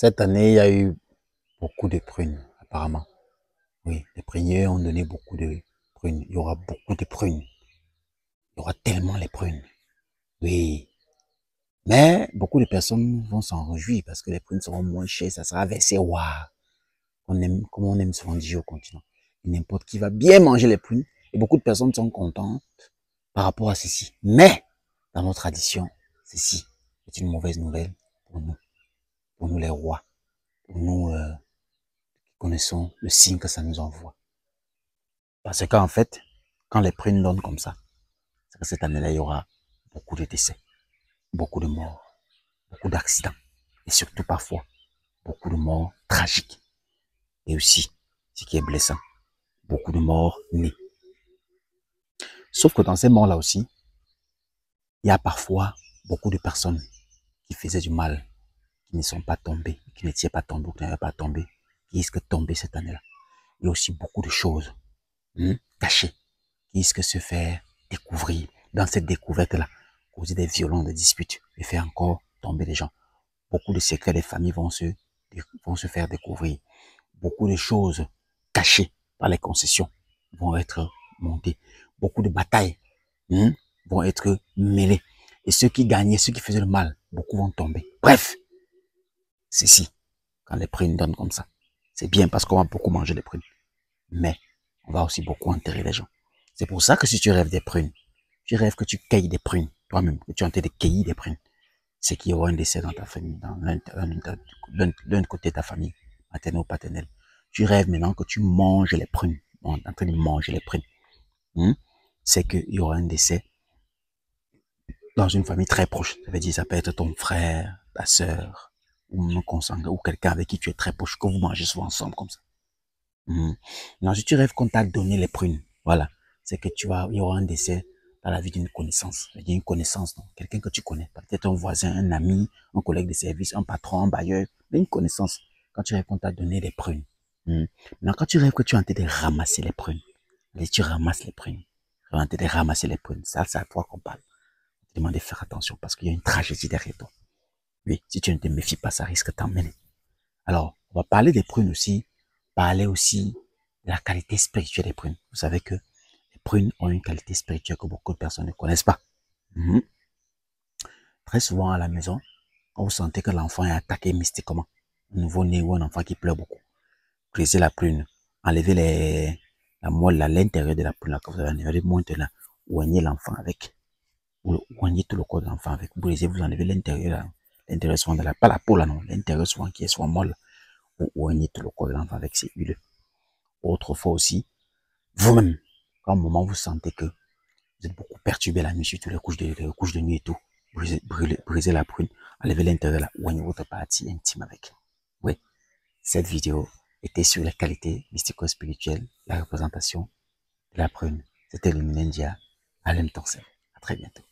Cette année, il y a eu beaucoup de prunes, apparemment. Oui, les pruniers ont donné beaucoup de prunes. Il y aura beaucoup de prunes. Il y aura tellement les prunes. Oui. Mais beaucoup de personnes vont s'en réjouir parce que les prunes seront moins chères. Ça sera versé. Waouh! On aime, comme on aime souvent dire au continent. N'importe qui va bien manger les prunes. Et beaucoup de personnes sont contentes par rapport à ceci. Mais, dans nos traditions, ceci est une mauvaise nouvelle pour nous. Pour nous les rois. Pour nous qui connaissons le signe que ça nous envoie. Parce qu'en fait, quand les prunes donnent comme ça, c'est que cette année-là, il y aura beaucoup de décès, beaucoup de morts, beaucoup d'accidents. Et surtout parfois, beaucoup de morts tragiques. Et aussi, ce qui est blessant, beaucoup de morts nés. Sauf que dans ces morts-là aussi, il y a parfois beaucoup de personnes qui faisaient du mal, qui ne sont pas tombées, qui n'étaient pas tombées ou qui n'avaient pas tombé, qui risquent de tomber cette année-là. Il y a aussi beaucoup de choses cachées qui risquent de se faire découvrir. Dans cette découverte-là, causer des violences, des disputes et faire encore tomber les gens. Beaucoup de secrets des familles vont se faire découvrir. Beaucoup de choses cachées par les concessions vont être montées. Beaucoup de batailles vont être mêlées. Et ceux qui gagnaient, ceux qui faisaient le mal, beaucoup vont tomber. Bref, c'est si, quand les prunes donnent comme ça. C'est bien parce qu'on va beaucoup manger les prunes. Mais on va aussi beaucoup enterrer les gens. C'est pour ça que si tu rêves des prunes, tu rêves que tu cueilles des prunes, toi-même, que tu es en train de cueillir des prunes, c'est qu'il y aura un décès dans ta famille, dans l'un côté de ta famille, maternelle ou paternelle. Tu rêves maintenant que tu manges les prunes, en train de manger les prunes. C'est qu'il y aura un décès dans une famille très proche. Ça veut dire, ça peut être ton frère, ta sœur, ou un consanguin, ou quelqu'un avec qui tu es très proche, que vous mangez souvent ensemble comme ça. Non, si tu rêves qu'on t'a donné les prunes, voilà, c'est que il y aura un décès dans la vie d'une connaissance. Il y a une connaissance, quelqu'un que tu connais, peut-être un voisin, un ami, un collègue de service, un patron, un bailleur, mais une connaissance. Quand tu rêves qu'on t'a donné les prunes. Maintenant, quand tu rêves que tu es en train de ramasser les prunes, et tu ramasses les prunes, tu es en train de ramasser les prunes, ça, c'est à toi qu'on parle. Je te demande de faire attention parce qu'il y a une tragédie derrière toi. Oui, si tu ne te méfies pas, ça risque de t'emmener. Alors, on va parler des prunes aussi, parler aussi de la qualité spirituelle des prunes. Vous savez que les prunes ont une qualité spirituelle que beaucoup de personnes ne connaissent pas. Très souvent à la maison, quand vous sentez que l'enfant est attaqué mystiquement, un nouveau-né ou un enfant qui pleure beaucoup, brisez la prune, enlevez la moelle à l'intérieur de la prune, là, que vous avez enlevé, là, oignez l'enfant avec, ou oignez tout le corps de l'enfant avec, brisez, vous enlevez l'intérieur, l'intérieur souvent de pas la peau là, non, l'intérieur souvent qui est souvent molle, ou oignez tout le corps de l'enfant avec ces huiles. Autrefois aussi, vous-même, quand au moment où vous sentez que vous êtes beaucoup perturbé la nuit, surtout les couches de nuit et tout, brisez la prune, enlevez l'intérieur là, oignez votre partie intime avec. Oui, cette vidéo était sur les qualités mystico-spirituelles, la représentation de la prune. C'était le Minendia, Alem Tansel. À très bientôt.